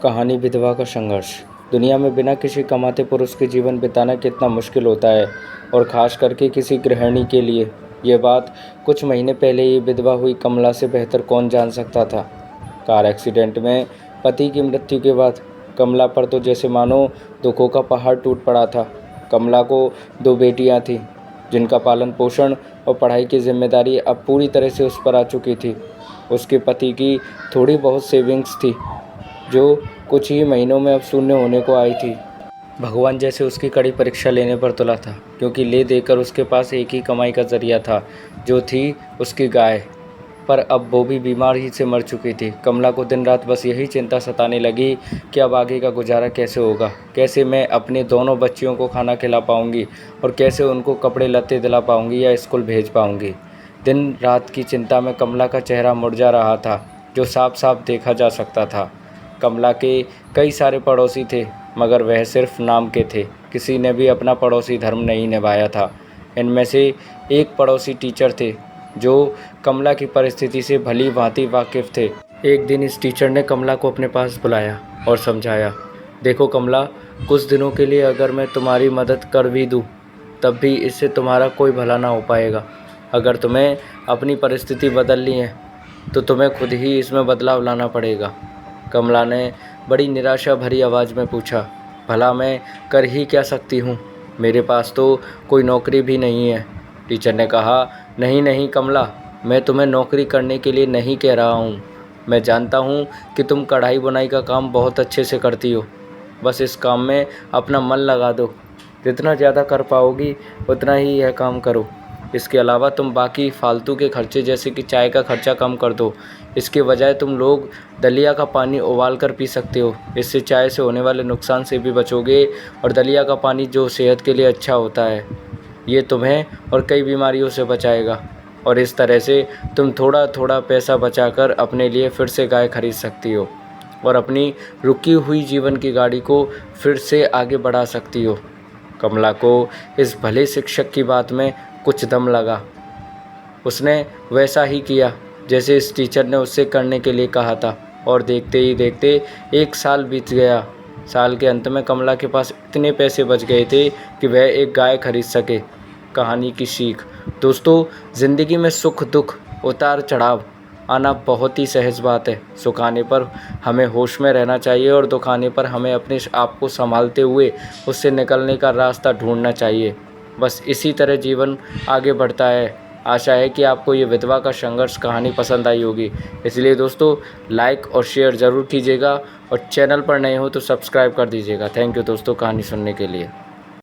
कहानी विधवा का संघर्ष। दुनिया में बिना किसी कमाते पुरुष के जीवन बिताना कितना मुश्किल होता है, और ख़ास करके किसी गृहिणी के लिए। ये बात कुछ महीने पहले ही विधवा हुई कमला से बेहतर कौन जान सकता था। कार एक्सीडेंट में पति की मृत्यु के बाद कमला पर तो जैसे मानो दुखों का पहाड़ टूट पड़ा था। कमला को 2 बेटियां थीं, जिनका पालन पोषण और पढ़ाई की जिम्मेदारी अब पूरी तरह से उस पर आ चुकी थी। उसके पति की थोड़ी बहुत सेविंग्स थी, जो कुछ ही महीनों में अब शून्य होने को आई थी। भगवान जैसे उसकी कड़ी परीक्षा लेने पर तुला था, क्योंकि ले देकर उसके पास एक ही कमाई का जरिया था, जो थी उसकी गाय। पर अब वो भी बीमार ही से मर चुकी थी। कमला को दिन रात बस यही चिंता सताने लगी कि अब आगे का गुजारा कैसे होगा, कैसे मैं अपने दोनों बच्चियों को खाना खिला पाऊंगी और कैसे उनको कपड़े लत्ते दिला पाऊंगी या स्कूल भेज पाऊंगी। दिन रात की चिंता में कमला का चेहरा मुरझा रहा था, जो साफ साफ देखा जा सकता था। कमला के कई सारे पड़ोसी थे, मगर वह सिर्फ नाम के थे। किसी ने भी अपना पड़ोसी धर्म नहीं निभाया था। इनमें से एक पड़ोसी टीचर थे, जो कमला की परिस्थिति से भली भांति वाकिफ़ थे। एक दिन इस टीचर ने कमला को अपने पास बुलाया और समझाया, देखो कमला, कुछ दिनों के लिए अगर मैं तुम्हारी मदद कर भी दूँ, तब भी इससे तुम्हारा कोई भला ना हो पाएगा। अगर तुम्हें अपनी परिस्थिति बदलनी है तो तुम्हें खुद ही इसमें बदलाव लाना पड़ेगा। कमला ने बड़ी निराशा भरी आवाज़ में पूछा, भला मैं कर ही क्या सकती हूँ? मेरे पास तो कोई नौकरी भी नहीं है। टीचर ने कहा, नहीं नहीं कमला, मैं तुम्हें नौकरी करने के लिए नहीं कह रहा हूँ। मैं जानता हूँ कि तुम कढ़ाई बुनाई का काम बहुत अच्छे से करती हो। बस इस काम में अपना मन लगा दो। जितना ज़्यादा कर पाओगी उतना ही यह काम करो। इसके अलावा तुम बाकी फालतू के खर्चे जैसे कि चाय का खर्चा कम कर दो। इसके बजाय तुम लोग दलिया का पानी उबाल कर पी सकते हो। इससे चाय से होने वाले नुकसान से भी बचोगे, और दलिया का पानी जो सेहत के लिए अच्छा होता है, ये तुम्हें और कई बीमारियों से बचाएगा। और इस तरह से तुम थोड़ा थोड़ा पैसा बचाकर अपने लिए फिर से गाय खरीद सकती हो और अपनी रुकी हुई जीवन की गाड़ी को फिर से आगे बढ़ा सकती हो। कमला को इस भले शिक्षक की बात में कुछ दम लगा। उसने वैसा ही किया जैसे इस टीचर ने उससे करने के लिए कहा था, और देखते ही देखते 1 साल बीत गया। साल के अंत में कमला के पास इतने पैसे बच गए थे कि वह एक गाय खरीद सके। कहानी की सीख, दोस्तों, ज़िंदगी में सुख दुख उतार चढ़ाव आना बहुत ही सहज बात है। सुख आने पर हमें होश में रहना चाहिए, और दुख आने पर हमें अपने आप को संभालते हुए उससे निकलने का रास्ता ढूंढना चाहिए। बस इसी तरह जीवन आगे बढ़ता है। आशा है कि आपको ये विधवा का संघर्ष कहानी पसंद आई होगी। इसलिए दोस्तों, लाइक और शेयर ज़रूर कीजिएगा, और चैनल पर नए हो तो सब्सक्राइब कर दीजिएगा। थैंक यू दोस्तों, कहानी सुनने के लिए।